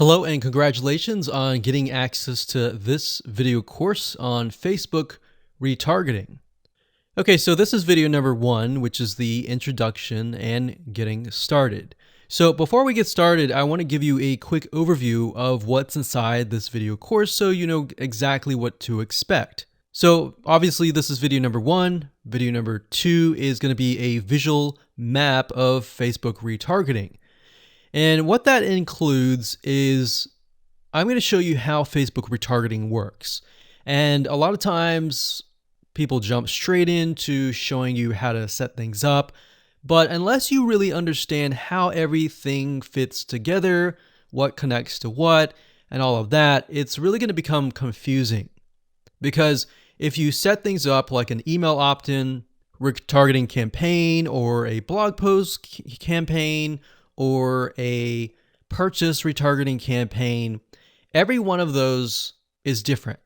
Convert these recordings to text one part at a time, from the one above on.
Hello and congratulations on getting access to this video course on Facebook retargeting. Okay, so this is video number 1, which is the introduction and getting started. So before we get started, I want to give you a quick overview of what's inside this video course so you know exactly what to expect. So obviously this is video number 1. Video number 2 is going to be a visual map of Facebook retargeting. And what that includes is I'm going to show you how Facebook retargeting works. And a lot of times people jump straight into showing you how to set things up. But unless you really understand how everything fits together, what connects to what, and all of that, it's really going to become confusing. Because if you set things up like an email opt-in retargeting campaign or a blog post campaign, or a purchase retargeting campaign, every one of those is different.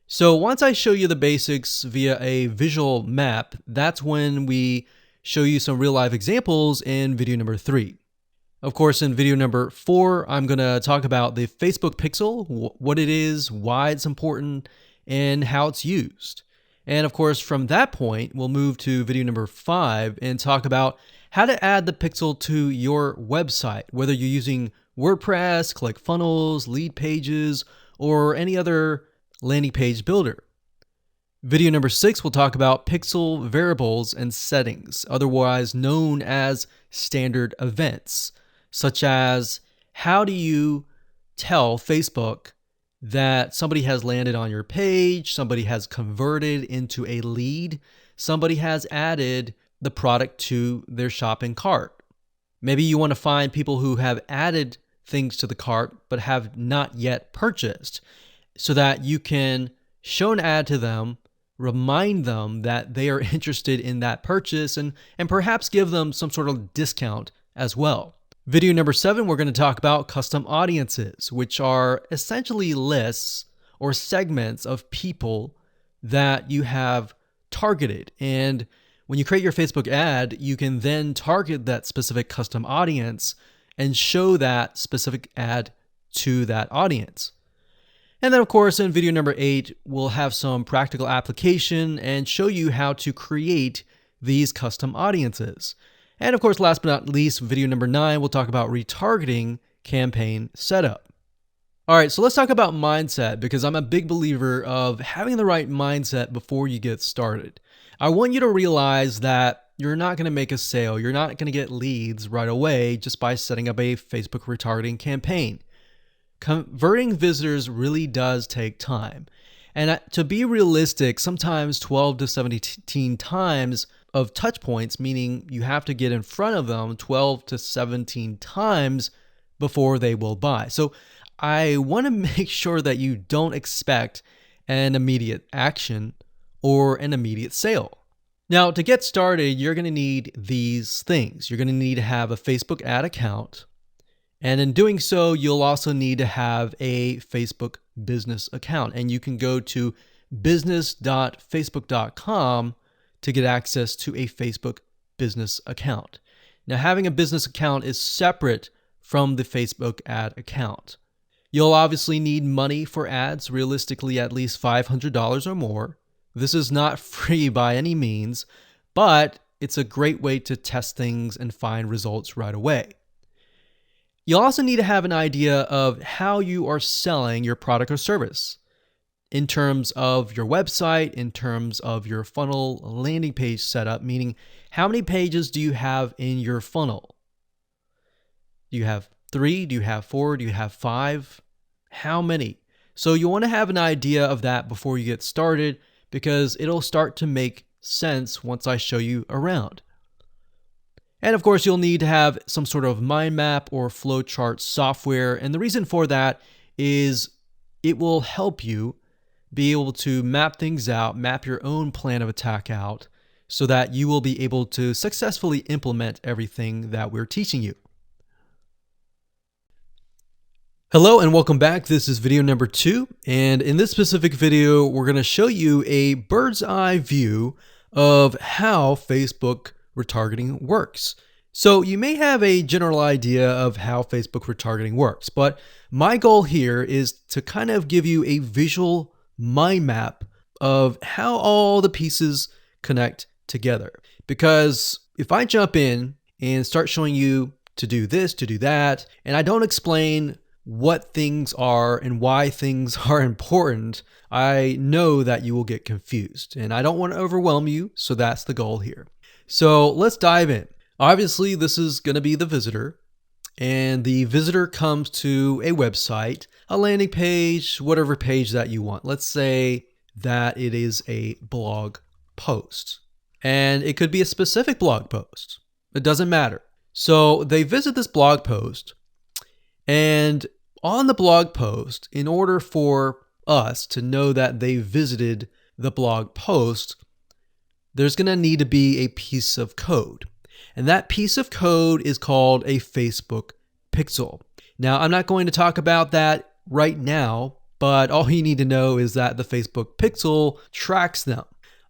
So once I show you the basics via a visual map, that's when we show you some real life examples in video number 3. Of course, in video number 4, I'm going to talk about the Facebook Pixel, what it is, why it's important, and how it's used. And of course, from that point, we'll move to video number 5 and talk about how to add the pixel to your website, whether you're using WordPress, ClickFunnels, Leadpages, or any other landing page builder. Video number 6 will talk about pixel variables and settings, otherwise known as standard events, such as how do you tell Facebook that somebody has landed on your page, somebody has converted into a lead, somebody has added the product to their shopping cart. Maybe you want to find people who have added things to the cart but have not yet purchased so that you can show an ad to them, remind them that they are interested in that purchase, and perhaps give them some sort of discount as well. Video number 7, we're going to talk about custom audiences, which are essentially lists or segments of people that you have targeted. And when you create your Facebook ad, you can then target that specific custom audience and show that specific ad to that audience. And then of course, in video number 8, we'll have some practical application and show you how to create these custom audiences. And of course, last but not least, video number 9, we'll talk about retargeting campaign setup. All right, so let's talk about mindset, because I'm a big believer of having the right mindset before you get started. I want you to realize that you're not going to make a sale. You're not going to get leads right away just by setting up a Facebook retargeting campaign. Converting visitors really does take time. And to be realistic, sometimes 12 to 17 times of touch points, meaning you have to get in front of them 12 to 17 times before they will buy. So I want to make sure that you don't expect an immediate action or an immediate sale. Now, to get started, you're going to need these things. You're going to need to have a Facebook ad account. And in doing so, you'll also need to have a Facebook business account. And you can go to business.facebook.com to get access to a Facebook business account. Now, having a business account is separate from the Facebook ad account. You'll obviously need money for ads, realistically at least $500 or more. This is not free by any means, but it's a great way to test things and find results right away. You'll also need to have an idea of how you are selling your product or service in terms of your website, in terms of your funnel landing page setup, meaning how many pages do you have in your funnel? Do you have 3? Do you have 4? Do you have 5? How many? So you want to have an idea of that before you get started, because it'll start to make sense once I show you around. And of course, you'll need to have some sort of mind map or flowchart software. And the reason for that is it will help you be able to map things out, map your own plan of attack out, so that you will be able to successfully implement everything that we're teaching you. Hello and welcome back. This is video number 2. And in this specific video, we're going to show you a bird's eye view of how Facebook retargeting works. So you may have a general idea of how Facebook retargeting works, but my goal here is to kind of give you a visual mind map of how all the pieces connect together. Because if I jump in and start showing you to do this, to do that, and I don't explain what things are and why things are important, I know that you will get confused, and I don't want to overwhelm you, so that's the goal here. So let's dive in. Obviously, this is going to be the visitor, and the visitor comes to a website, a landing page, whatever page that you want. Let's say that it is a blog post, and it could be a specific blog post. It doesn't matter. So they visit this blog post, and on the blog post, in order for us to know that they visited the blog post, there's going to need to be a piece of code. And that piece of code is called a Facebook pixel. Now, I'm not going to talk about that right now, but all you need to know is that the Facebook pixel tracks them.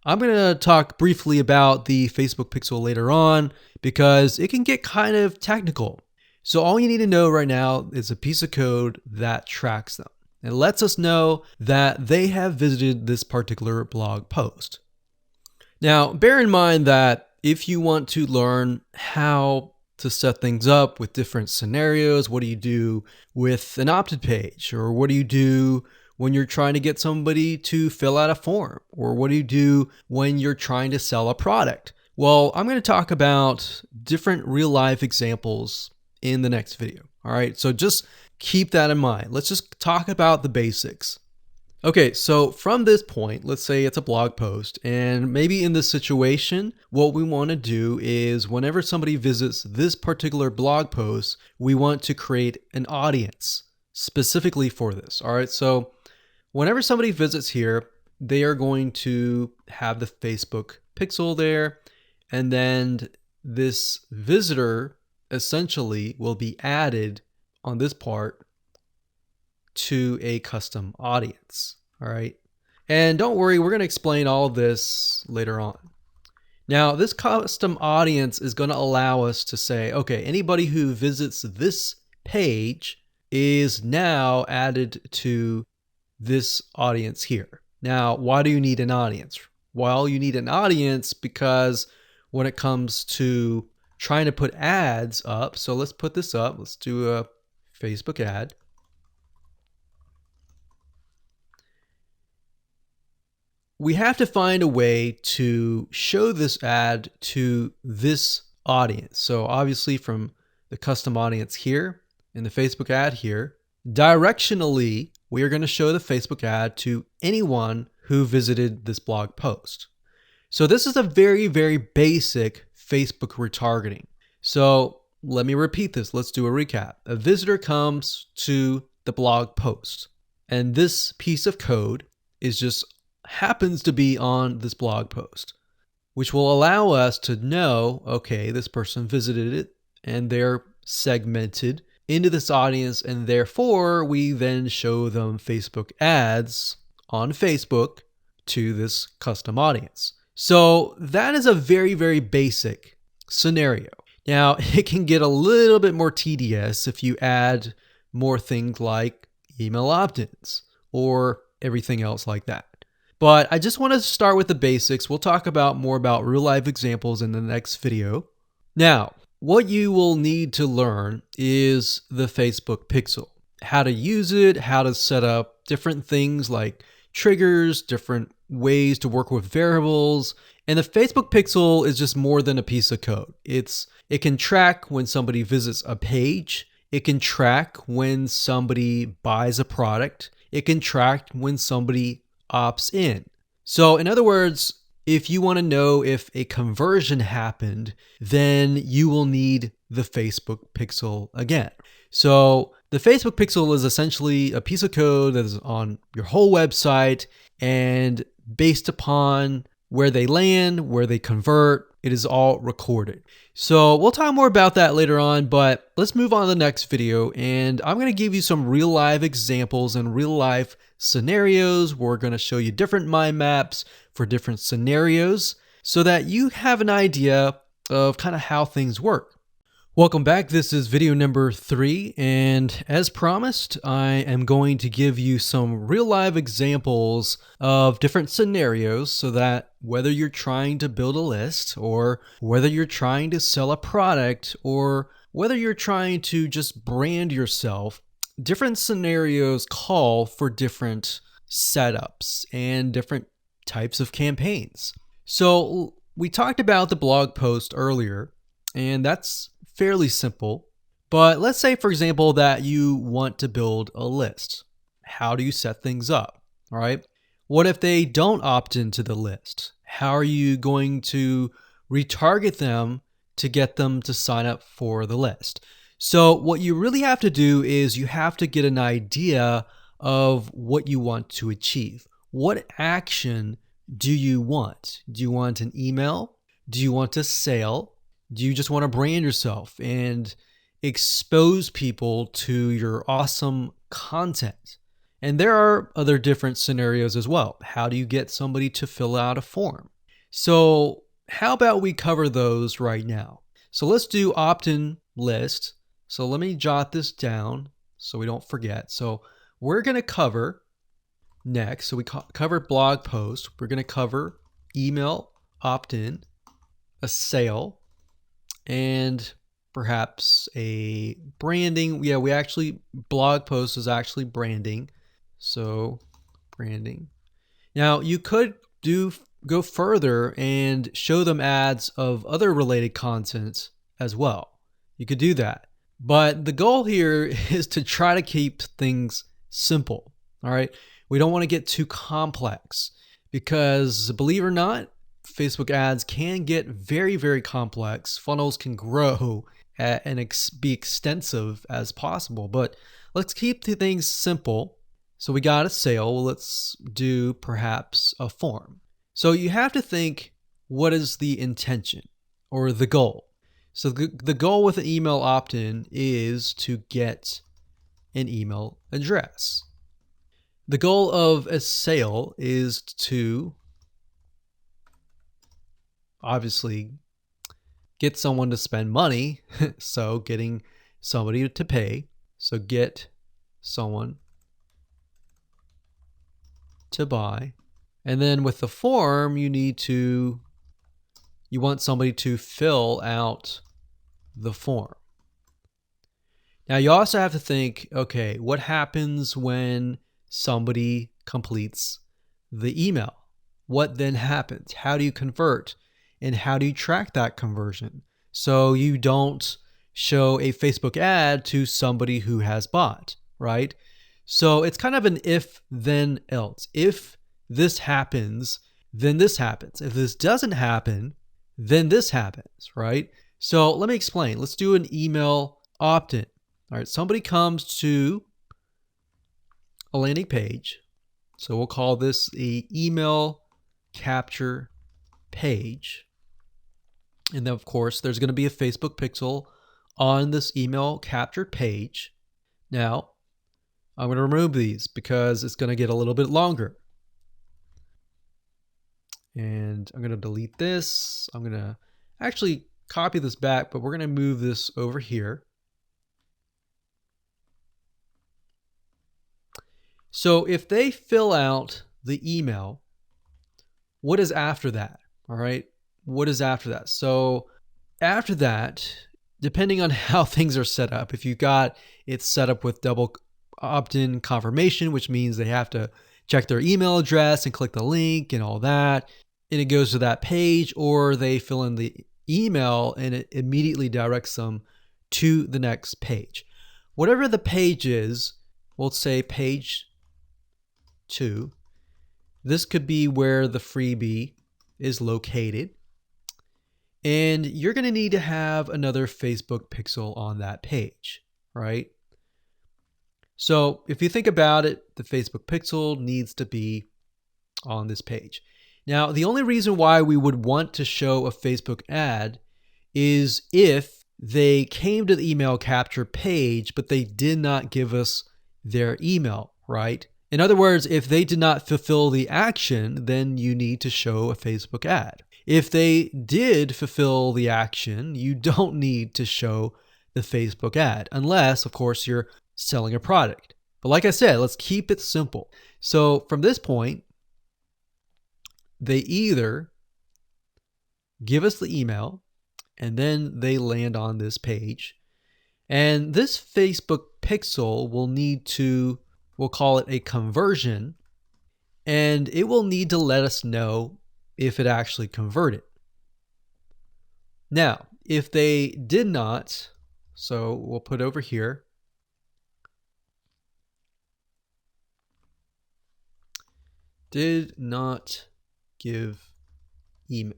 I'm going to talk briefly about the Facebook pixel later on because it can get kind of technical. So all you need to know right now is a piece of code that tracks them. It lets us know that they have visited this particular blog post. Now, bear in mind that if you want to learn how to set things up with different scenarios, what do you do with an opt-in page? Or what do you do when you're trying to get somebody to fill out a form? Or what do you do when you're trying to sell a product? Well, I'm going to talk about different real-life examples in the next video. All right, so just keep that in mind. Let's just talk about the basics. Okay, so from this point, let's say it's a blog post, and maybe in this situation, what we want to do is whenever somebody visits this particular blog post, we want to create an audience specifically for this. All right, so whenever somebody visits here, they are going to have the Facebook pixel there, and then this visitor essentially will be added on this part to a custom audience. All right. And don't worry, we're going to explain all of this later on. Now, this custom audience is going to allow us to say, okay, anybody who visits this page is now added to this audience here. Now, why do you need an audience? Well, you need an audience because when it comes to trying to put ads up, so let's put this up. Let's do a Facebook ad. We have to find a way to show this ad to this audience. So obviously from the custom audience here in the Facebook ad here, directionally, we are going to show the Facebook ad to anyone who visited this blog post. So this is a very, very basic Facebook retargeting. So let me repeat this. Let's do a recap. A visitor comes to the blog post, and this piece of code is just happens to be on this blog post, which will allow us to know, okay, this person visited it and they're segmented into this audience, and therefore we then show them Facebook ads on Facebook to this custom audience. So that is a very, very basic scenario. Now, it can get a little bit more tedious if you add more things like email opt-ins or everything else like that. But I just want to start with the basics. We'll talk about more about real life examples in the next video. Now, what you will need to learn is the Facebook pixel, how to use it, how to set up different things like triggers, different ways to work with variables. And the Facebook pixel is just more than a piece of code. It can track when somebody visits a page. It can track when somebody buys a product. It can track when somebody opts in. So in other words, if you want to know if a conversion happened, then you will need the Facebook pixel again. So the Facebook pixel is essentially a piece of code that is on your whole website, and based upon where they land, where they convert, it is all recorded. So we'll talk more about that later on, but let's move on to the next video, and I'm going to give you some real life examples and real life scenarios. We're going to show you different mind maps for different scenarios so that you have an idea of kind of how things work. Welcome back. This is video number 3, and as promised, I am going to give you some real live examples of different scenarios so that whether you're trying to build a list or whether you're trying to sell a product or whether you're trying to just brand yourself, different scenarios call for different setups and different types of campaigns. So we talked about the blog post earlier, and that's fairly simple. But let's say, for example, that you want to build a list. How do you set things up? All right. What if they don't opt into the list? How are you going to retarget them to get them to sign up for the list? So what you really have to do is you have to get an idea of what you want to achieve. What action do you want? Do you want an email? Do you want a sale? Do you just want to brand yourself and expose people to your awesome content? And there are other different scenarios as well. How do you get somebody to fill out a form? So how about we cover those right now? So let's do opt-in list. So let me jot this down so we don't forget. So we're going to cover next. So we covered blog post. We're going to cover email opt-in, a sale, and perhaps a branding. Yeah, blog post is actually branding. So branding. Now you could go further and show them ads of other related content as well. You could do that. But the goal here is to try to keep things simple. All right. We don't want to get too complex because, believe it or not, Facebook ads can get very, very complex. Funnels can grow and be extensive as possible, but let's keep the things simple. So we got a sale. Well, let's do perhaps a form. So you have to think, what is the intention or the goal? So the goal with an email opt-in is to get an email address. The goal of a sale is to obviously get someone to spend money. So getting somebody to pay. So get someone to buy. And then with the form, you want somebody to fill out the form. Now you also have to think, okay, what happens when somebody completes the email? What then happens? How do you convert? And how do you track that conversion so you don't show a Facebook ad to somebody who has bought, right? So it's kind of an if, then, else. If this happens, then this happens. If this doesn't happen, then this happens, right? So let me explain. Let's do an email opt-in. All right, somebody comes to a landing page. So we'll call this the email capture page. And then, of course, there's going to be a Facebook pixel on this email captured page. Now, I'm going to remove these because it's going to get a little bit longer. And I'm going to delete this. I'm going to actually copy this back, but we're going to move this over here. So if they fill out the email, what is after that? All right. What is after that? So after that, depending on how things are set up, if you got it set up with double opt-in confirmation, which means they have to check their email address and click the link and all that, and it goes to that page, or they fill in the email and it immediately directs them to the next page. Whatever the page is, we'll say page 2. This could be where the freebie is located. And you're going to need to have another Facebook pixel on that page, right? So if you think about it, the Facebook pixel needs to be on this page. Now, the only reason why we would want to show a Facebook ad is if they came to the email capture page, but they did not give us their email, right? In other words, if they did not fulfill the action, then you need to show a Facebook ad. If they did fulfill the action, you don't need to show the Facebook ad, unless, of course, you're selling a product. But like I said, let's keep it simple. So from this point, they either give us the email and then they land on this page. And this Facebook pixel will need to, we'll call it a conversion, and it will need to let us know if it actually converted. Now, if they did not, so we'll put over here, did not give email.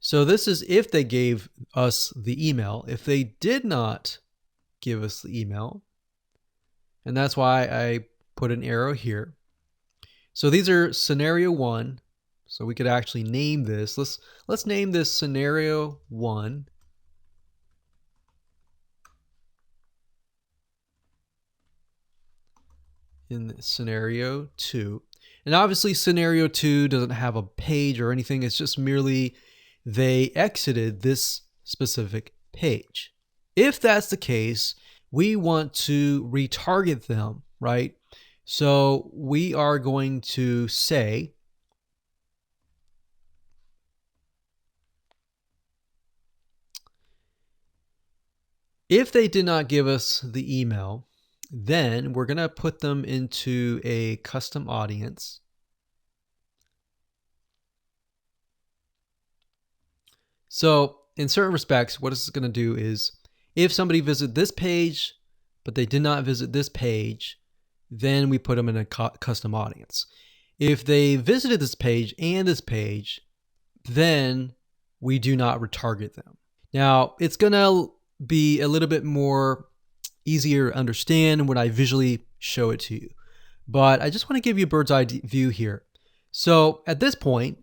So this is if they gave us the email. If they did not give us the email, and that's why I put an arrow here. So these are scenario 1. So we could actually name this. Let's name this scenario 1. In scenario 2. And obviously scenario 2 doesn't have a page or anything. It's just merely they exited this specific page. If that's the case, we want to retarget them, right? So we are going to say if they did not give us the email, then we're going to put them into a custom audience. So in certain respects, what this is going to do is if somebody visited this page, but they did not visit this page, then we put them in a custom audience. If they visited this page and this page, then we do not retarget them. Now, it's going to be a little bit more easier to understand when I visually show it to you. But I just want to give you a bird's eye view here. So at this point,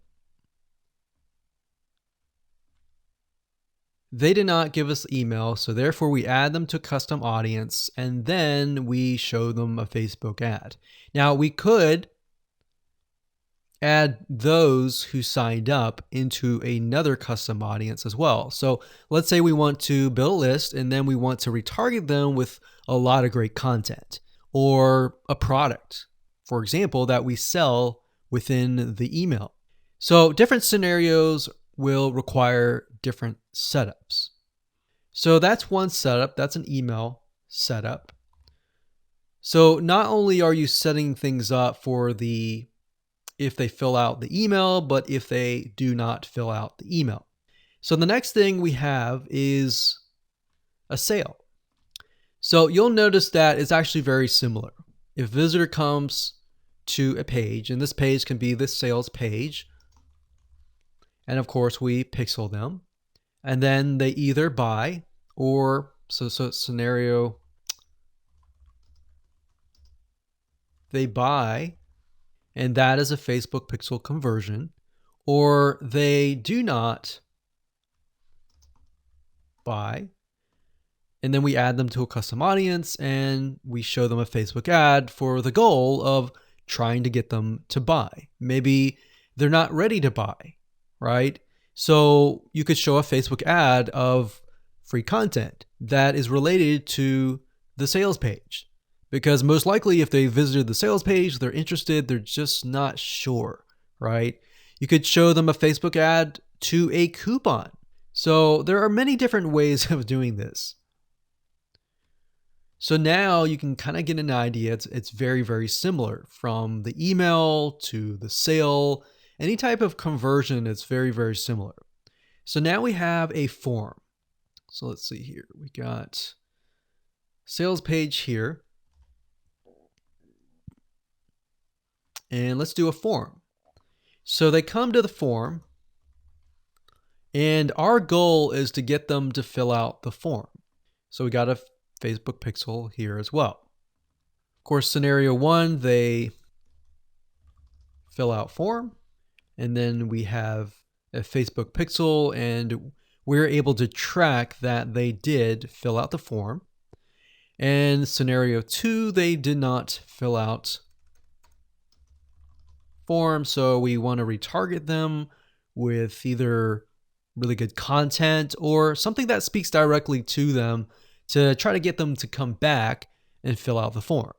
they did not give us email, so therefore we add them to custom audience, and then we show them a Facebook ad. Now we could add those who signed up into another custom audience as well. So let's say we want to build a list and then we want to retarget them with a lot of great content or a product, for example, that we sell within the email. So different scenarios will require different setups. So that's one setup. That's an email setup. So not only are you setting things up for the if they fill out the email, but if they do not fill out the email. So the next thing we have is a sale. So you'll notice that it's actually very similar. If a visitor comes to a page, and this page can be the sales page, and of course we pixel them, and then they either buy or, so scenario, they buy, and that is a Facebook pixel conversion, or they do not buy, and then we add them to a custom audience and we show them a Facebook ad for the goal of trying to get them to buy. Maybe they're not ready to buy, right? So you could show a Facebook ad of free content that is related to the sales page. Because most likely if they visited the sales page, they're interested, they're just not sure, right? You could show them a Facebook ad to a coupon. So there are many different ways of doing this. So now you can kind of get an idea. It's very, very similar from the email to the sale. Any type of conversion is very, very similar. So now we have a form. So let's see here. We got sales page here. And let's do a form. So they come to the form, and our goal is to get them to fill out the form. So we got a Facebook pixel here as well. Of course, scenario 1, they fill out form, and then we have a Facebook pixel, and we're able to track that they did fill out the form. And scenario 2, they did not fill out form, so we want to retarget them with either really good content or something that speaks directly to them to try to get them to come back and fill out the form.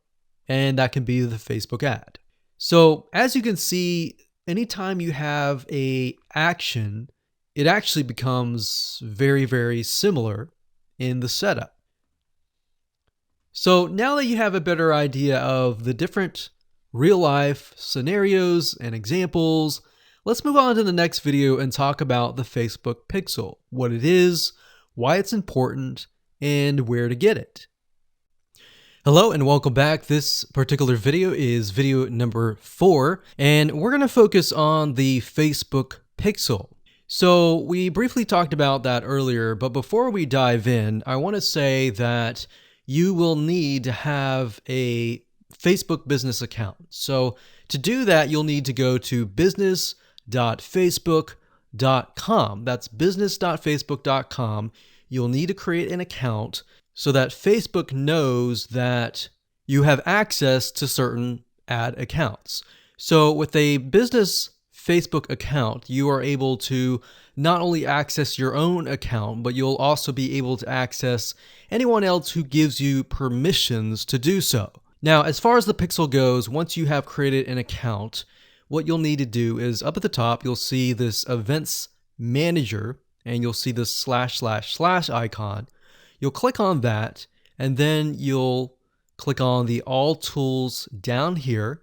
And that can be the Facebook ad. So as you can see, anytime you have a action, it actually becomes very, very similar in the setup. So now that you have a better idea of the different real life scenarios and examples, let's move on to the next video and talk about the Facebook Pixel, what it is, why it's important, and where to get it. Hello and welcome back. This particular video is video number 4, and we're going to focus on the Facebook Pixel. So we briefly talked about that earlier, but before we dive in, I want to say that you will need to have a Facebook business account. So to do that, you'll need to go to business.facebook.com. That's business.facebook.com. You'll need to create an account so that Facebook knows that you have access to certain ad accounts. So with a business Facebook account, you are able to not only access your own account, but you'll also be able to access anyone else who gives you permissions to do so. Now, as far as the Pixel goes, once you have created an account, what you'll need to do is up at the top, you'll see this Events Manager, and you'll see this / icon. You'll click on that, and then you'll click on the All Tools down here,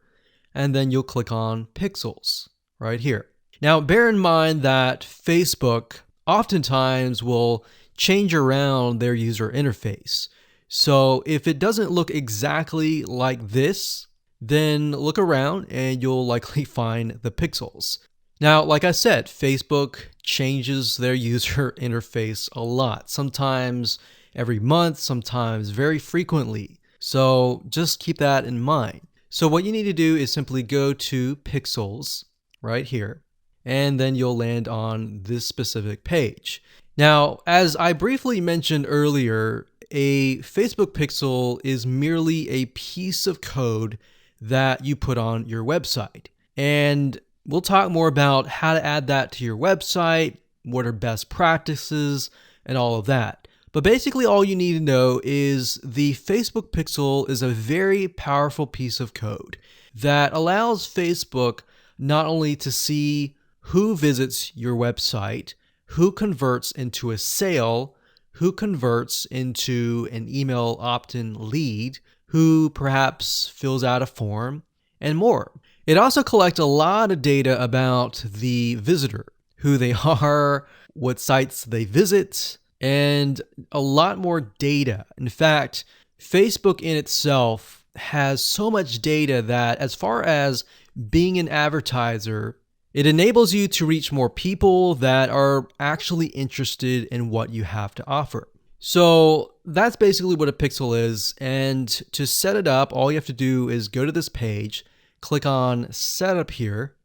and then you'll click on Pixels right here. Now, bear in mind that Facebook oftentimes will change around their user interface. So if it doesn't look exactly like this, then look around and you'll likely find the pixels. Now, like I said, Facebook changes their user interface a lot, sometimes every month, sometimes very frequently. So just keep that in mind. So what you need to do is simply go to Pixels right here, and then you'll land on this specific page. Now, as I briefly mentioned earlier, a Facebook Pixel is merely a piece of code that you put on your website. And we'll talk more about how to add that to your website, what are best practices, and all of that. But basically all you need to know is the Facebook Pixel is a very powerful piece of code that allows Facebook not only to see who visits your website, who converts into a sale, who converts into an email opt-in lead, who perhaps fills out a form, and more. It also collects a lot of data about the visitor, who they are, what sites they visit, and a lot more data. In fact, Facebook in itself has so much data that as far as being an advertiser, it enables you to reach more people that are actually interested in what you have to offer. So that's basically what a pixel is. And to set it up, all you have to do is go to this page, click on Setup here,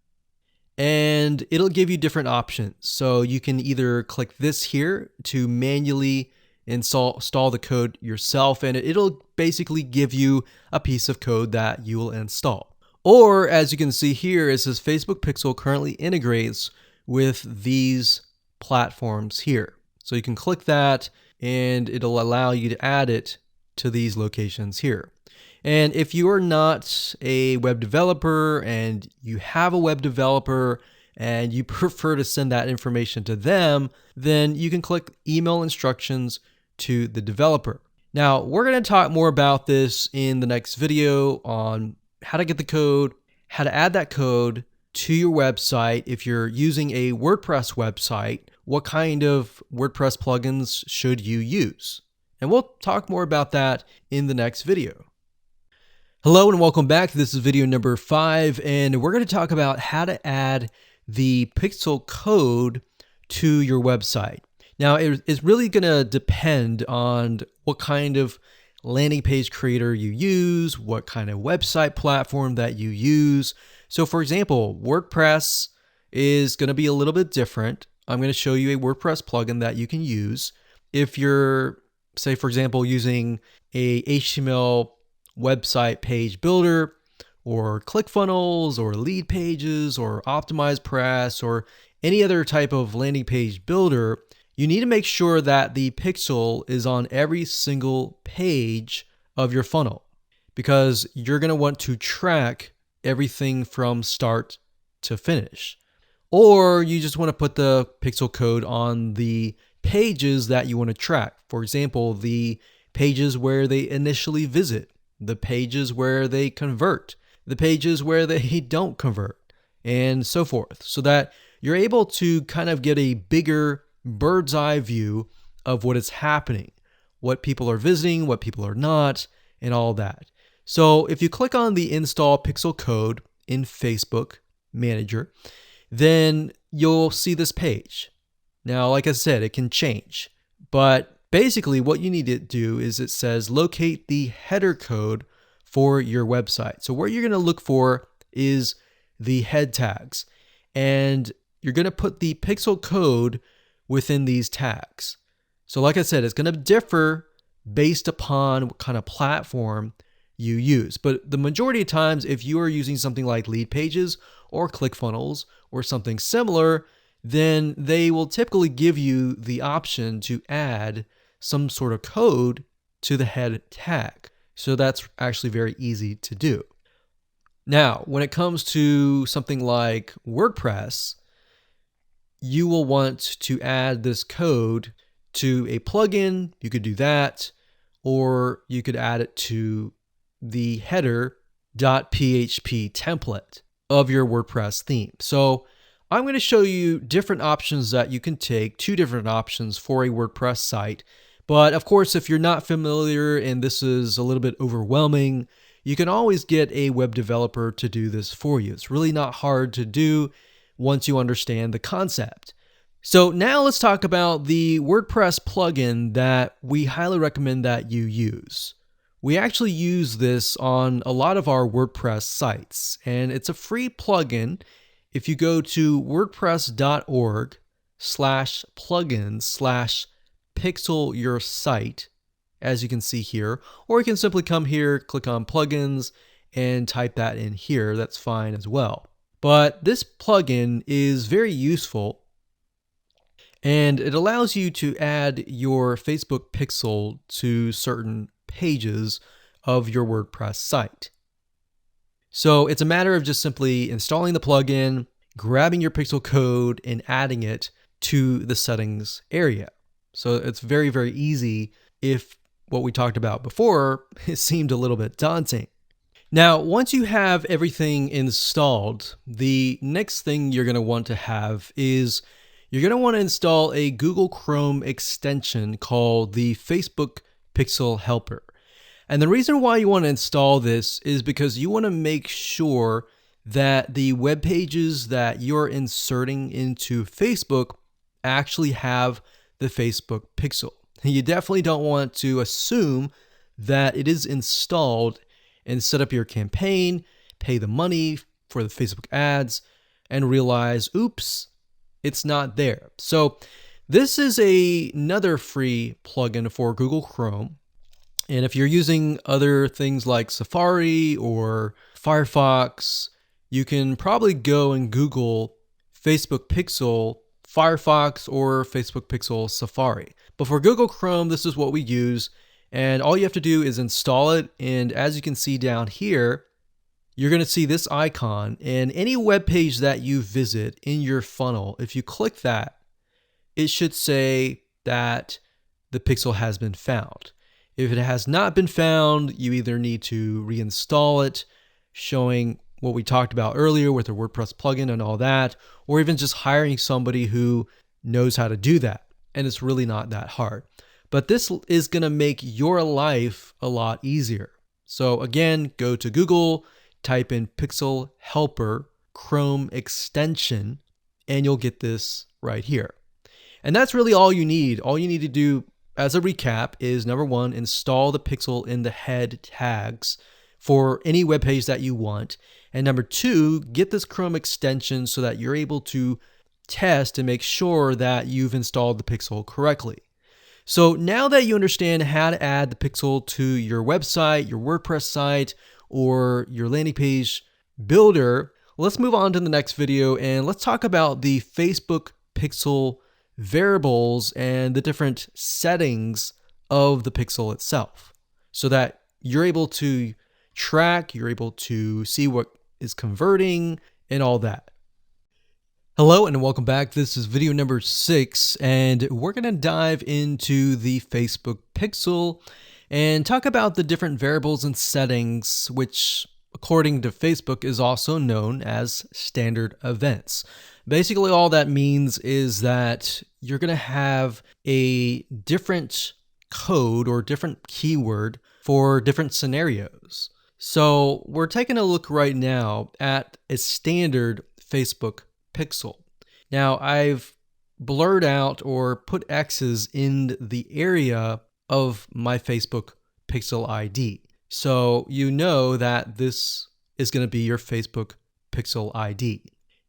and it'll give you different options. So you can either click this here to manually install the code yourself, and it'll basically give you a piece of code that you will install. Or as you can see here, it says Facebook Pixel currently integrates with these platforms here. So you can click that and it'll allow you to add it to these locations here. And if you are not a web developer and you have a web developer and you prefer to send that information to them, then you can click email instructions to the developer. Now, we're going to talk more about this in the next video on how to get the code, how to add that code to your website. If you're using a WordPress website, what kind of WordPress plugins should you use? And we'll talk more about that in the next video. Hello and welcome back. This is video number 5, and we're going to talk about how to add the pixel code to your website. Now, it's really going to depend on what kind of landing page creator you use, what kind of website platform that you use. So for example, WordPress is going to be a little bit different. I'm going to show you a WordPress plugin that you can use. If you're, say for example, using a HTML website page builder or ClickFunnels or Lead Pages or OptimizePress or any other type of landing page builder, you need to make sure that the pixel is on every single page of your funnel, because you're going to want to track everything from start to finish. Or you just want to put the pixel code on the pages that you want to track. For example, the pages where they initially visit, the pages where they convert, the pages where they don't convert, and so forth, so that you're able to kind of get a bigger bird's eye view of what is happening, what people are visiting, what people are not, and all that. So if you click on the install pixel code in Facebook Manager, then you'll see this page. Now, like I said, it can change, but basically what you need to do is it says locate the header code for your website. So what you're going to look for is the head tags, and you're going to put the pixel code within these tags. So like I said, it's going to differ based upon what kind of platform you use. But the majority of times, if you are using something like Leadpages or ClickFunnels or something similar, then they will typically give you the option to add some sort of code to the head tag. So that's actually very easy to do. Now, when it comes to something like WordPress, you will want to add this code to a plugin. You could do that, or you could add it to the header.php template of your WordPress theme. So I'm going to show you different options that you can take, 2 different options for a WordPress site. But of course, if you're not familiar and this is a little bit overwhelming, you can always get a web developer to do this for you. It's really not hard to do once you understand the concept. So now let's talk about the WordPress plugin that we highly recommend that you use. We actually use this on a lot of our WordPress sites, and it's a free plugin. If you go to wordpress.org/plugins/pixel-your-site, as you can see here, or you can simply come here, click on plugins, and type that in here. That's fine as well. But this plugin is very useful, and it allows you to add your Facebook pixel to certain pages of your WordPress site. So it's a matter of just simply installing the plugin, grabbing your pixel code, and adding it to the settings area. So it's very, very easy if what we talked about before it seemed a little bit daunting. Now, once you have everything installed, the next thing you're going to want to have is you're going to want to install a Google Chrome extension called the Facebook Pixel Helper. And the reason why you want to install this is because you want to make sure that the web pages that you're inserting into Facebook actually have the Facebook pixel. You definitely don't want to assume that it is installed and set up your campaign, pay the money for the Facebook ads, and realize, oops, it's not there. So this is another free plugin for Google Chrome. And if you're using other things like Safari or Firefox, you can probably go and Google Facebook Pixel Firefox or Facebook Pixel Safari. But for Google Chrome, this is what we use. And all you have to do is install it. And as you can see down here, you're going to see this icon. And any web page that you visit in your funnel, if you click that, it should say that the pixel has been found. If it has not been found, you either need to reinstall it, showing what we talked about earlier with the WordPress plugin and all that, or even just hiring somebody who knows how to do that. And it's really not that hard. But this is going to make your life a lot easier. So again, go to Google, type in Pixel Helper Chrome extension, and you'll get this right here. And that's really all you need. All you need to do as a recap is, number one, install the pixel in the head tags for any web page that you want. And number two, get this Chrome extension so that you're able to test and make sure that you've installed the pixel correctly. So now that you understand how to add the pixel to your website, your WordPress site, or your landing page builder, Let's move on to the next video and let's talk about the Facebook pixel variables and the different settings of the pixel itself so that you're able to track, you're able to see what is converting and all that. Hello and welcome back. This is video number 6 and we're going to dive into the Facebook pixel and talk about the different variables and settings, which according to Facebook is also known as standard events. Basically all that means is that you're going to have a different code or different keyword for different scenarios. So we're taking a look right now at a standard Facebook pixel. Now I've blurred out or put X's in the area of my Facebook pixel ID. So you know that this is going to be your Facebook pixel ID.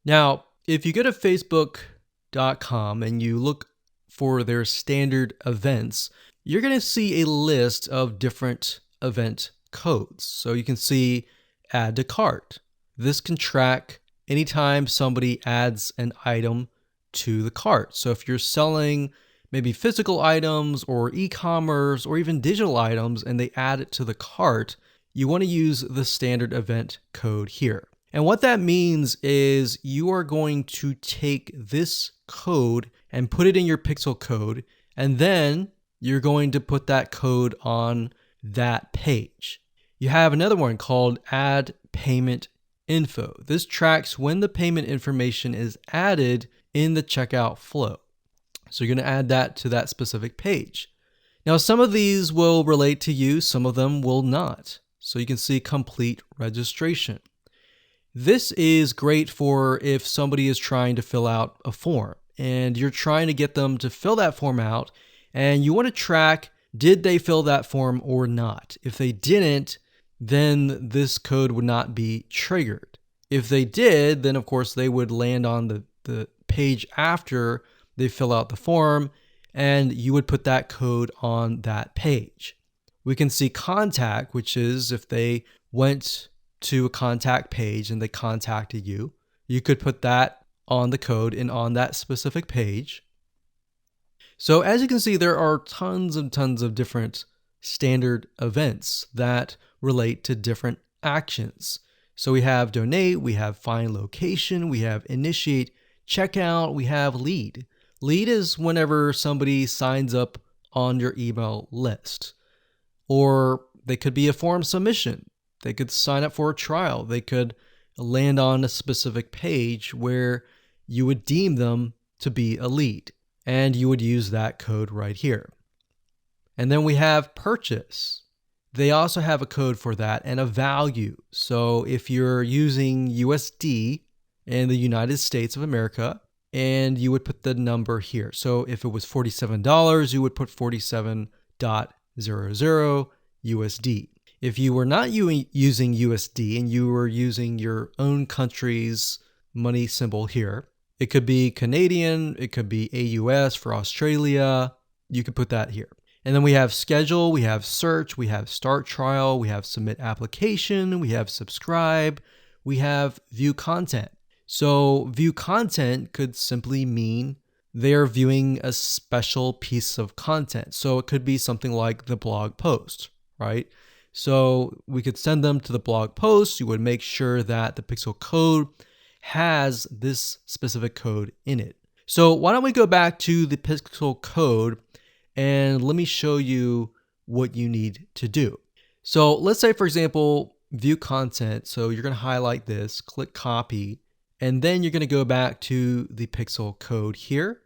Now, if you go to facebook.com and you look for their standard events, you're going to see a list of different event codes. So you can see add to cart. This can track anytime somebody adds an item to the cart. So if you're selling maybe physical items or e-commerce or even digital items and they add it to the cart, you want to use the standard event code here. And what that means is you are going to take this code and put it in your pixel code, and then you're going to put that code on that page. You have another one called add payment info. This tracks when the payment information is added in the checkout flow. So you're going to add that to that specific page. Now, some of these will relate to you, some of them will not. So you can see complete registration. This is great for if somebody is trying to fill out a form and you're trying to get them to fill that form out and you want to track, did they fill that form or not? If they didn't, then this code would not be triggered. If they did, then of course they would land on the page after they fill out the form and you would put that code on that page. We can see contact, which is if they went to a contact page and they contacted you, you could put that on the code and on that specific page. So as you can see, there are tons and tons of different standard events that relate to different actions. So we have donate, we have find location, we have initiate checkout, we have lead. Lead is whenever somebody signs up on your email list. Or they could be a form submission. They could sign up for a trial. They could land on a specific page where you would deem them to be a lead. And you would use that code right here. And then we have purchase. They also have a code for that and a value. So if you're using USD in the United States of America, and you would put the number here. So if it was $47, you would put 47.00 USD. If you were not using USD and you were using your own country's money symbol here, it could be Canadian, it could be AUS for Australia, you could put that here. And then we have schedule, we have search, we have start trial, we have submit application, we have subscribe, we have view content. So view content could simply mean they're viewing a special piece of content. So it could be something like the blog post, right? So we could send them to the blog post. You would make sure that the pixel code has this specific code in it. So why don't we go back to the pixel code and let me show you what you need to do. So let's say, for example, view content. So you're going to highlight this, click copy, and then you're going to go back to the pixel code here.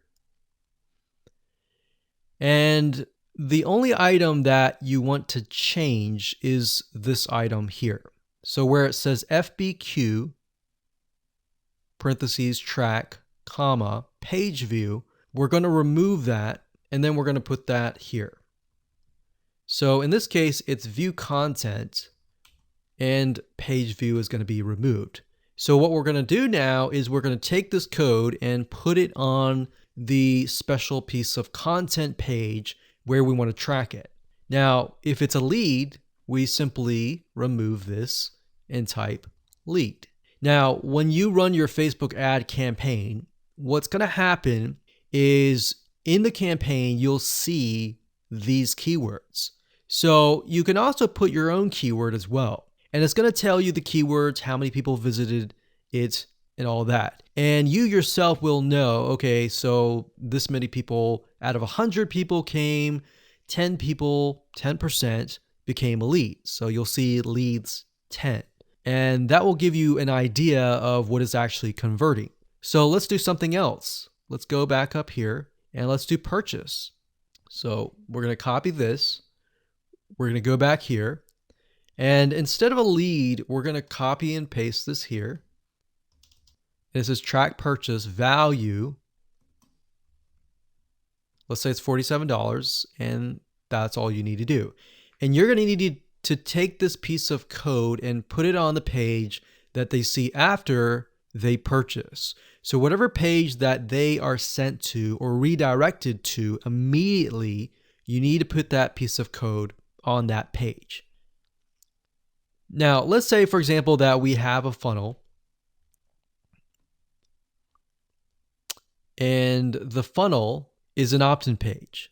And the only item that you want to change is this item here. So where it says FBQ, parentheses, track, comma, page view, we're going to remove that and then we're going to put that here. So in this case, it's view content and page view is going to be removed. So what we're going to do now is we're going to take this code and put it on the special piece of content page where we want to track it. Now, if it's a lead, we simply remove this and type lead. Now, when you run your Facebook ad campaign, what's going to happen is in the campaign, you'll see these keywords. So you can also put your own keyword as well. And it's going to tell you the keywords, how many people visited it, and all that. And you yourself will know, okay, so this many people out of 100 people came, 10 people, 10% became a lead. So you'll see leads 10. And that will give you an idea of what is actually converting. So let's do something else. Let's go back up here and let's do purchase. So we're going to copy this. We're going to go back here. And instead of a lead, we're going to copy and paste this here. This is track purchase value. Let's say it's $47, and that's all you need to do. And you're going to need to take this piece of code and put it on the page that they see after they purchase. So whatever page that they are sent to or redirected to immediately, you need to put that piece of code on that page. Now, let's say, for example, that we have a funnel and the funnel is an opt-in page.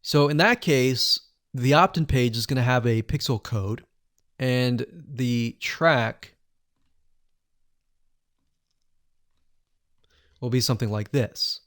So in that case, the opt-in page is going to have a pixel code, and the track will be something like this.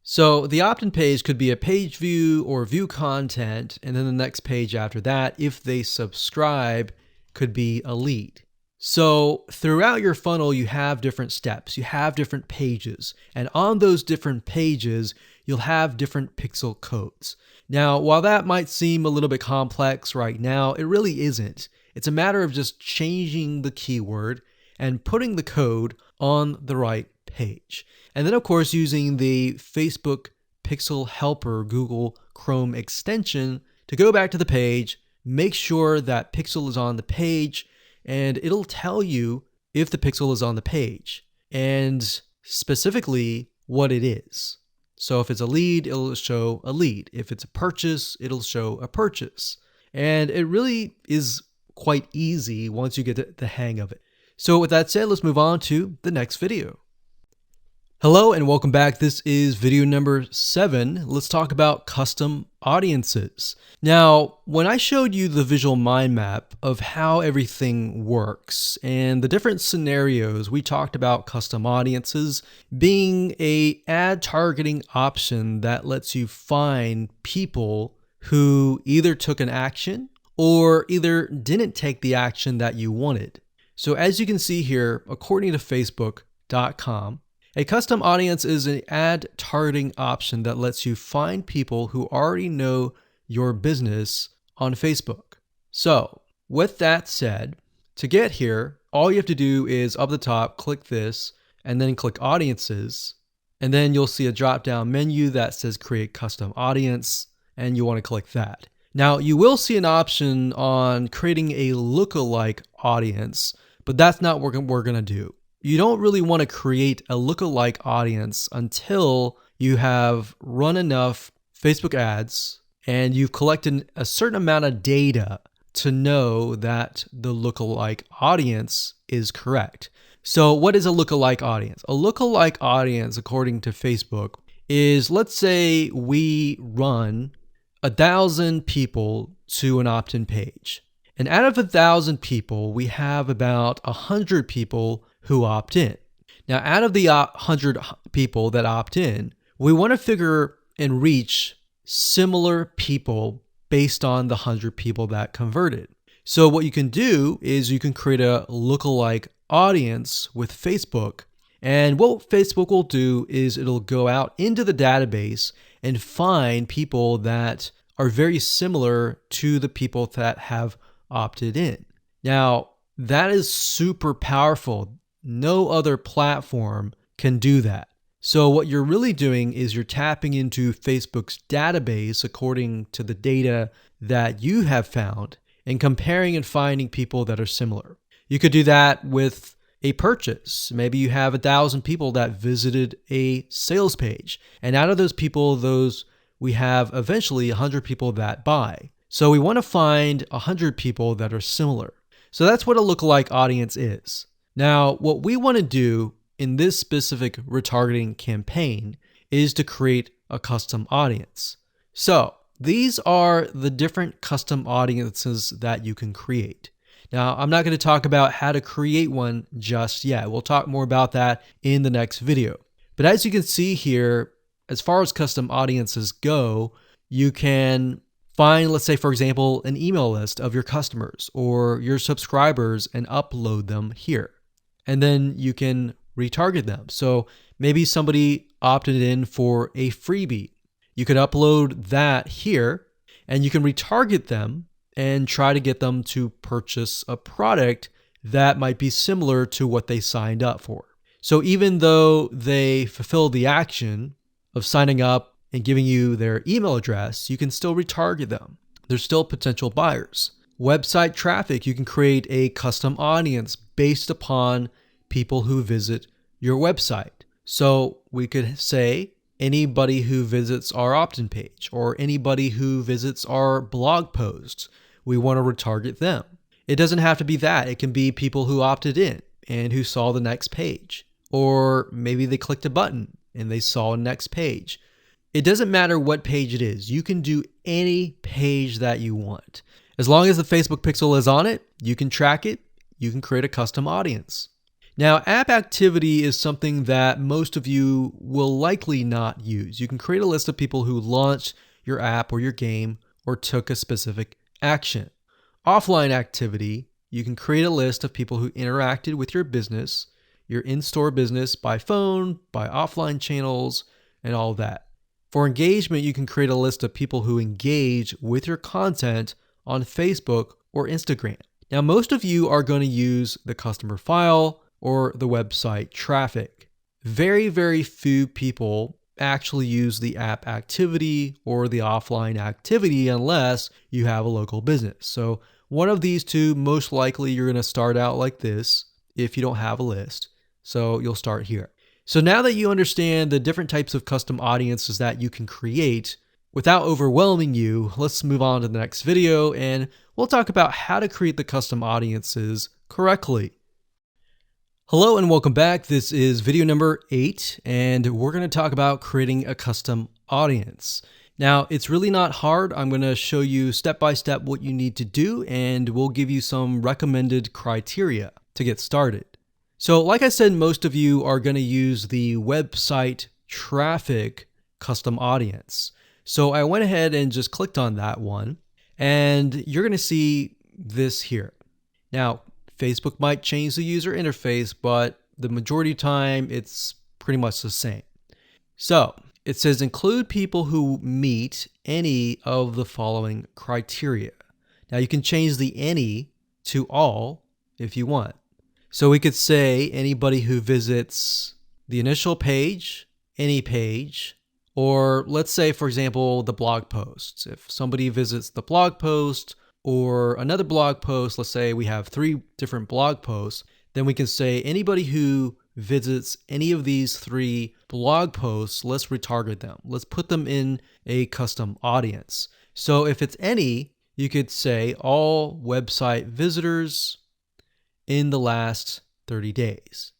So the opt-in page could be a page view or view content, and then the next page after that, if they subscribe, could be a lead. So throughout your funnel, you have different steps, you have different pages, and on those different pages, you'll have different pixel codes. Now, while that might seem a little bit complex right now, it really isn't. It's a matter of just changing the keyword and putting the code on the right page. And then, of course, using the Facebook Pixel Helper Google Chrome extension to go back to the page, make sure that pixel is on the page, and it'll tell you if the pixel is on the page and specifically what it is. So if it's a lead, it'll show a lead. If it's a purchase, it'll show a purchase. And it really is quite easy once you get the hang of it. So with that said, let's move on to the next video. Hello and welcome back. This is video number 7. Let's talk about custom audiences. Now, when I showed you the visual mind map of how everything works and the different scenarios, we talked about custom audiences being an ad targeting option that lets you find people who either took an action or either didn't take the action that you wanted. So as you can see here, according to Facebook.com, a custom audience is an ad targeting option that lets you find people who already know your business on Facebook. So with that said, to get here, all you have to do is up the top, click this, and then click audiences. And then you'll see a drop-down menu that says create custom audience, and you want to click that. Now you will see an option on creating a lookalike audience, but that's not what we're going to do. You don't really want to create a lookalike audience until you have run enough Facebook ads and you've collected a certain amount of data to know that the lookalike audience is correct. So what is a lookalike audience? A lookalike audience, according to Facebook, is, let's say we run 1,000 people to an opt-in page. And out of 1,000 people, we have about 100 people who opt in. Now, out of the 100 people that opt in, we want to figure and reach similar people based on the 100 people that converted. So what you can do is you can create a lookalike audience with Facebook. And what Facebook will do is it'll go out into the database and find people that are very similar to the people that have opted in. Now, that is super powerful. No other platform can do that. So what you're really doing is you're tapping into Facebook's database according to the data that you have found and comparing and finding people that are similar. You could do that with a purchase. Maybe you have 1,000 people that visited a sales page. And out of those people, we have eventually 100 people that buy. So we want to find 100 people that are similar. So that's what a lookalike audience is. Now, what we want to do in this specific retargeting campaign is to create a custom audience. So these are the different custom audiences that you can create. Now, I'm not going to talk about how to create one just yet. We'll talk more about that in the next video. But as you can see here, as far as custom audiences go, you can find, let's say, for example, an email list of your customers or your subscribers and upload them here. And then you can retarget them. So maybe somebody opted in for a freebie. You could upload that here and you can retarget them and try to get them to purchase a product that might be similar to what they signed up for. So even though they fulfill the action of signing up and giving you their email address, you can still retarget them. They're still potential buyers. Website traffic, you can create a custom audience based upon people who visit your website. So we could say anybody who visits our opt-in page or anybody who visits our blog posts, we want to retarget them. It doesn't have to be that. It can be people who opted in and who saw the next page. Or maybe they clicked a button and they saw a next page. It doesn't matter what page it is. You can do any page that you want. As long as the Facebook pixel is on it, you can track it, you can create a custom audience. Now, app activity is something that most of you will likely not use. You can create a list of people who launched your app or your game or took a specific action. Offline activity, you can create a list of people who interacted with your business, your in-store business by phone, by offline channels, and all that. For engagement, you can create a list of people who engage with your content on Facebook or Instagram. Now, most of you are going to use the customer file or the website traffic. Very, very few people actually use the app activity or the offline activity unless you have a local business. So one of these two, most likely you're going to start out like this if you don't have a list. So you'll start here. So now that you understand the different types of custom audiences that you can create, without overwhelming you, let's move on to the next video and we'll talk about how to create the custom audiences correctly. Hello and welcome back. This is video number 8 and we're going to talk about creating a custom audience. Now, it's really not hard. I'm going to show you step by step what you need to do and we'll give you some recommended criteria to get started. So like I said, most of you are going to use the website traffic custom audience. So I went ahead and just clicked on that one and you're going to see this here. Now, Facebook might change the user interface, but the majority of the time it's pretty much the same. So it says include people who meet any of the following criteria. Now you can change the any to all if you want. So we could say anybody who visits the initial page, any page, or let's say, for example, the blog posts. If somebody visits the blog post or another blog post, let's say we have 3 different blog posts, then we can say anybody who visits any of these 3 blog posts, let's retarget them. Let's put them in a custom audience. So if it's any, you could say all website visitors in the last 30 days.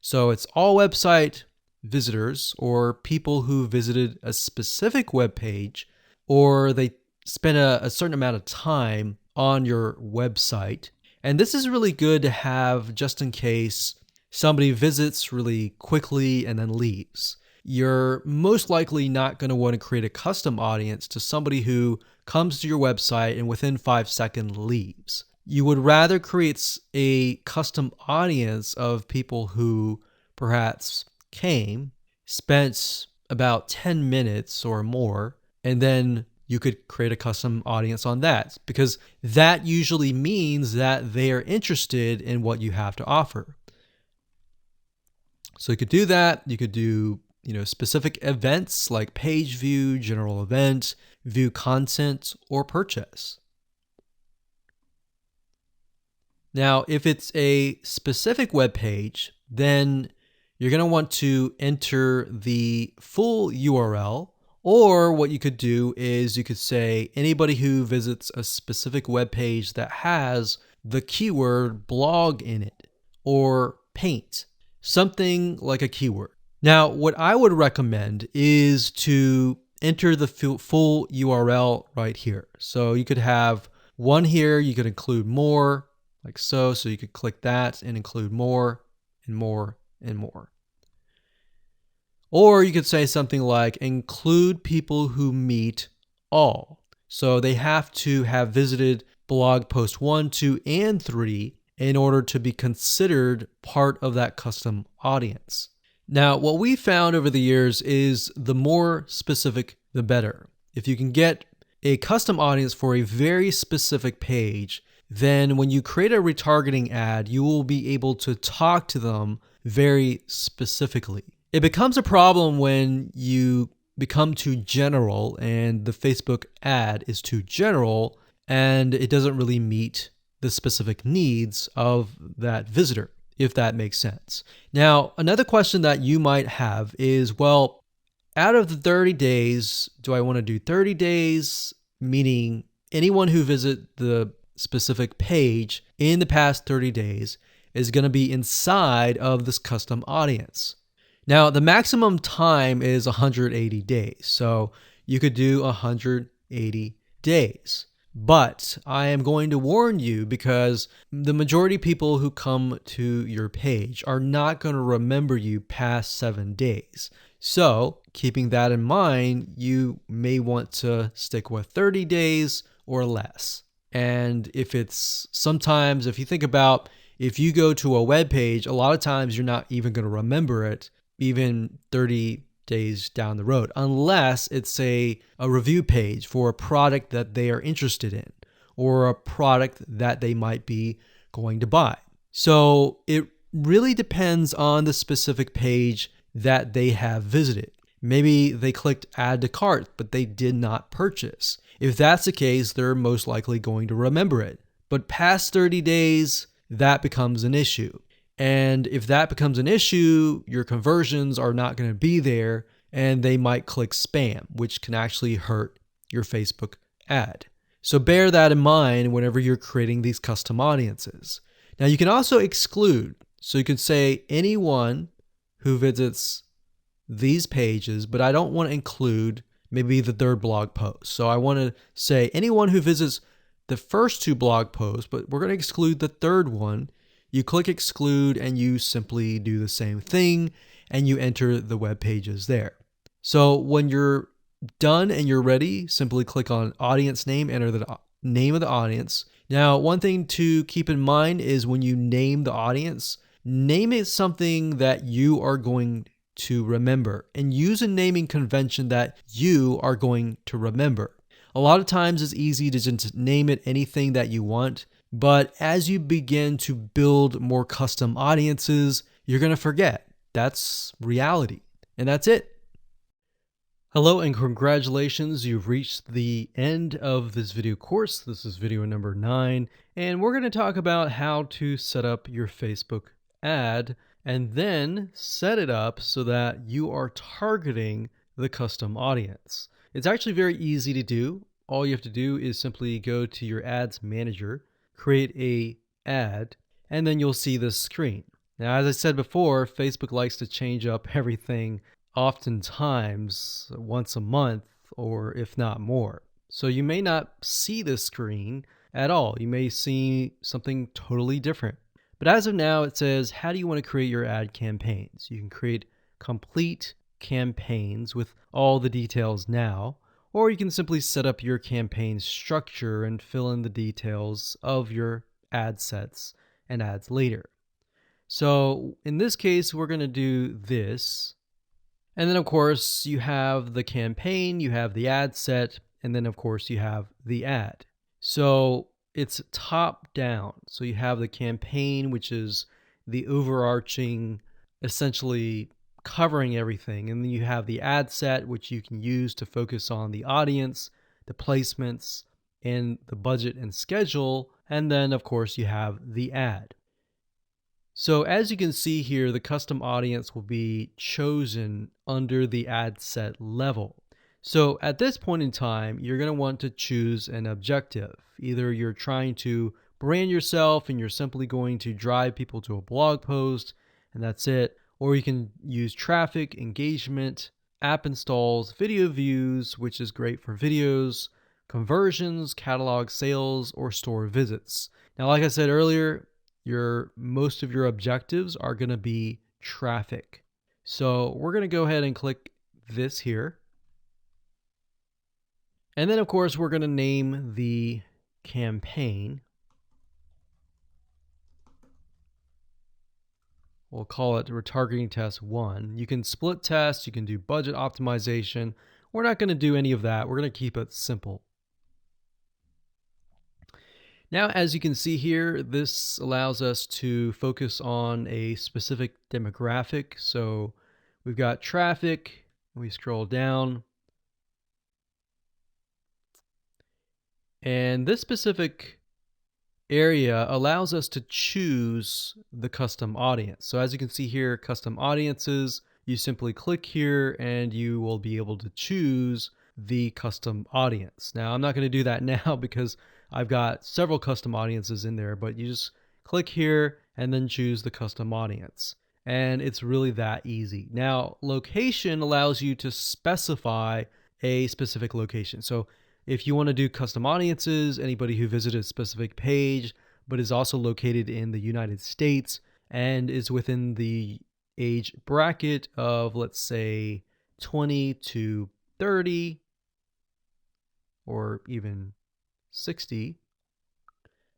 So it's all website visitors or people who visited a specific web page or they spent a certain amount of time on your website. And this is really good to have just in case somebody visits really quickly and then leaves. You're most likely not going to want to create a custom audience to somebody who comes to your website and within 5 seconds leaves. You would rather create a custom audience of people who perhaps came, spent about 10 minutes or more, and then you could create a custom audience on that because that usually means that they are interested in what you have to offer. So you could do that. You could do, specific events like page view, general event, view content, or purchase. Now, if it's a specific web page, then you're going to want to enter the full URL, or what you could do is you could say anybody who visits a specific web page that has the keyword blog in it or paint, something like a keyword. Now, what I would recommend is to enter the full URL right here. So you could have one here, you could include more, like so. So you could click that and include more and more and more. Or you could say something like include people who meet all. So they have to have visited blog post 1, 2, and 3 in order to be considered part of that custom audience. Now, what we found over the years is the more specific, the better. If you can get a custom audience for a very specific page, then when you create a retargeting ad, you will be able to talk to them very specifically. It becomes a problem when you become too general and the Facebook ad is too general and it doesn't really meet the specific needs of that visitor, if that makes sense. Now, another question that you might have is, well, out of the 30 days, do I want to do 30 days, meaning anyone who visits the specific page in the past 30 days is going to be inside of this custom audience? Now, the maximum time is 180 days, so you could do 180 days. But I am going to warn you because the majority of people who come to your page are not going to remember you past 7 days. So, keeping that in mind, you may want to stick with 30 days or less. And if you think about if you go to a web page, a lot of times you're not even going to remember it even 30 days down the road, unless it's a review page for a product that they are interested in or a product that they might be going to buy. So it really depends on the specific page that they have visited. Maybe they clicked add to cart, but they did not purchase. If that's the case, they're most likely going to remember it. But past 30 days, that becomes an issue. And if that becomes an issue, your conversions are not going to be there and they might click spam, which can actually hurt your Facebook ad. So bear that in mind whenever you're creating these custom audiences. Now you can also exclude. So you can say anyone who visits these pages, but I don't want to include maybe the third blog post. So I want to say anyone who visits the first 2 blog posts, but we're going to exclude the third one. You click exclude and you simply do the same thing and you enter the web pages there. So when you're done and you're ready, simply click on audience name, enter the name of the audience. Now, one thing to keep in mind is when you name the audience, name it something that you are going to remember and use a naming convention that you are going to remember. A lot of times it's easy to just name it anything that you want. But as you begin to build more custom audiences, you're going to forget. That's reality. And that's it. Hello and congratulations. You've reached the end of this video course. This is video number 9. And we're going to talk about how to set up your Facebook ad and then set it up so that you are targeting the custom audience. It's actually very easy to do. All you have to do is simply go to your ads manager, create a ad, and then you'll see this screen. Now, as I said before, Facebook likes to change up everything oftentimes once a month, or if not more. So you may not see this screen at all. You may see something totally different. But as of now, it says, how do you want to create your ad campaigns? You can create complete campaigns with all the details now, or you can simply set up your campaign structure and fill in the details of your ad sets and ads later. So in this case, we're going to do this. And then of course you have the campaign, you have the ad set, and then of course you have the ad. So it's top down. So you have the campaign, which is the overarching, essentially covering everything. And then you have the ad set, which you can use to focus on the audience, the placements, and the budget and schedule And then of course you have the ad. So as you can see here, the custom audience will be chosen under the ad set level. So at this point in time, you're going to want to choose an objective. Either you're trying to brand yourself and you're simply going to drive people to a blog post and that's it. Or you can use traffic, engagement, app installs, video views, which is great for videos, conversions, catalog sales, or store visits. Now, like I said earlier, most of your objectives are going to be traffic. So we're going to go ahead and click this here. And then of course we're going to name the campaign. We'll call it retargeting test 1. You can split test, you can do budget optimization. We're not going to do any of that. We're going to keep it simple. Now, as you can see here, this allows us to focus on a specific demographic. So we've got traffic, we scroll down, and this specific area allows us to choose the custom audience. So as you can see here, custom audiences, you simply click here and you will be able to choose the custom audience. Now, I'm not going to do that now because I've got several custom audiences in there, but you just click here and then choose the custom audience. And it's really that easy. Now, location allows you to specify a specific location. So if you want to do custom audiences, anybody who visited a specific page, but is also located in the United States and is within the age bracket of, let's say, 20 to 30, or even 60,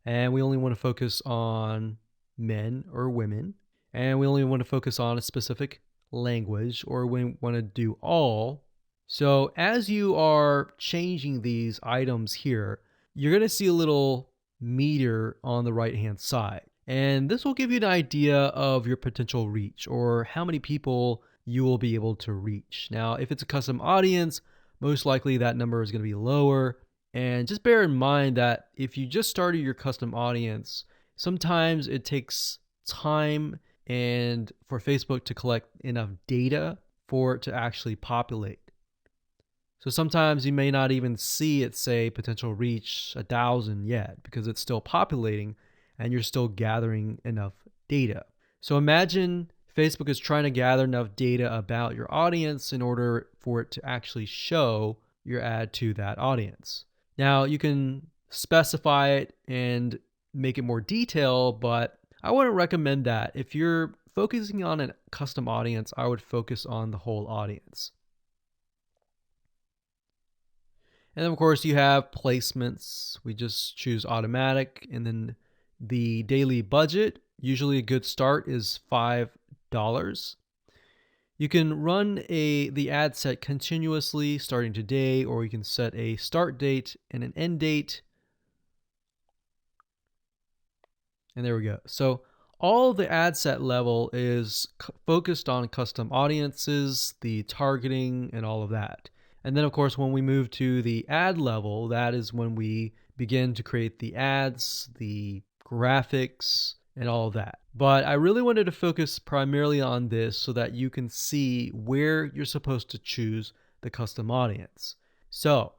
and we only want to focus on men or women, and we only want to focus on a specific language, or we want to do all. So as you are changing these items here, you're going to see a little meter on the right hand side, and this will give you an idea of your potential reach or how many people you will be able to reach. Now, if it's a custom audience, most likely that number is going to be lower. And just bear in mind that if you just started your custom audience, sometimes it takes time and for Facebook to collect enough data for it to actually populate. So sometimes you may not even see it say potential reach 1,000 yet because it's still populating and you're still gathering enough data. So imagine Facebook is trying to gather enough data about your audience in order for it to actually show your ad to that audience. Now you can specify it and make it more detailed, but I wouldn't recommend that. If you're focusing on a custom audience, I would focus on the whole audience. And then of course you have placements. We just choose automatic, and then the daily budget, usually a good start is $5. You can run the ad set continuously starting today, or you can set a start date and an end date. And there we go. So all the ad set level is focused on custom audiences, the targeting, and all of that. And then of course, when we move to the ad level, that is when we begin to create the ads, the graphics, and all of that. But I really wanted to focus primarily on this so that you can see where you're supposed to choose the custom audience. So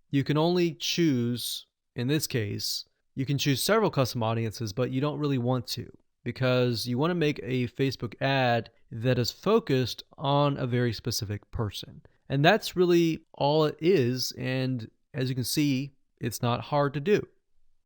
you can only choose, in this case, you can choose several custom audiences, but you don't really want to, because you want to make a Facebook ad that is focused on a very specific person. And that's really all it is. And as you can see, it's not hard to do.